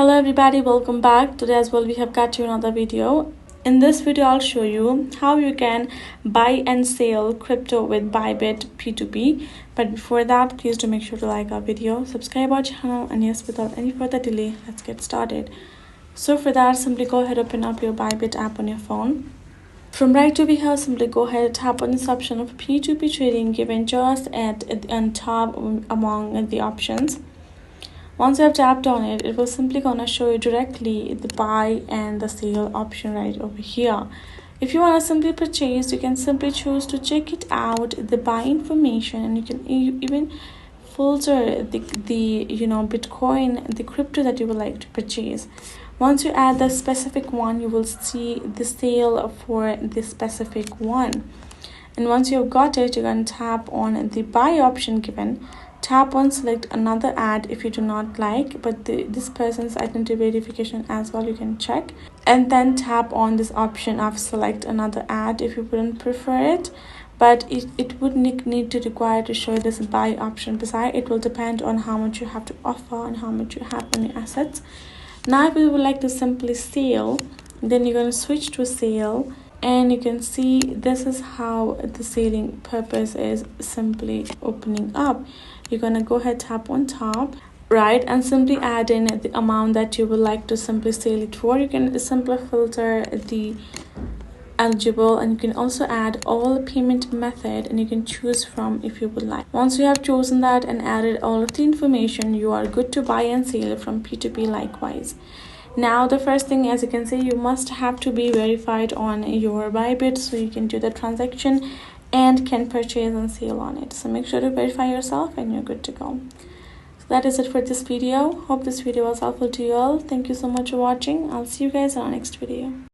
Hello everybody, welcome back. Today as well we have got you another video. In this video I'll show you how you can buy and sell crypto with Bybit P2P. But before that, please do make sure to like our video, subscribe our channel, and yes, without any further delay, let's get started. So for that, simply go ahead, open up your Bybit app on your phone. From right over here, simply go ahead, tap on this option of P2P trading given just on top among the options. Once you have tapped on it, it will simply gonna show you directly the buy and the sell option right over here. If you want to simply purchase, you can simply choose to check it out, the buy information, and you can even filter the Bitcoin, the crypto that you would like to purchase. Once you add the specific one, you will see the sale for the specific one. And once you've got it, you're going to tap on the buy option given. Tap on select another ad if you do not like, but this person's identity verification as well, you can check. And then tap on this option of select another ad if you wouldn't prefer it, but it would need to require to show this buy option beside. It will depend on how much you have to offer and how much you have in your assets. Now if you would like to simply sell, then you're going to switch to sale, and you can see this is how the selling purpose is simply opening up. You're going to go ahead, tap on top, right, and simply add in the amount that you would like to simply sell it for. You can simply filter the eligible, and you can also add all payment method, and you can choose from if you would like. Once you have chosen that and added all of the information, you are good to buy and sell from P2P likewise. Now the first thing, as you can see, you must have to be verified on your Bybit so you can do the transaction and can purchase and sell on it. So make sure to verify yourself and you're good to go. So that is it for this video. Hope this video was helpful to you all. Thank you so much for watching. I'll see you guys in our next video.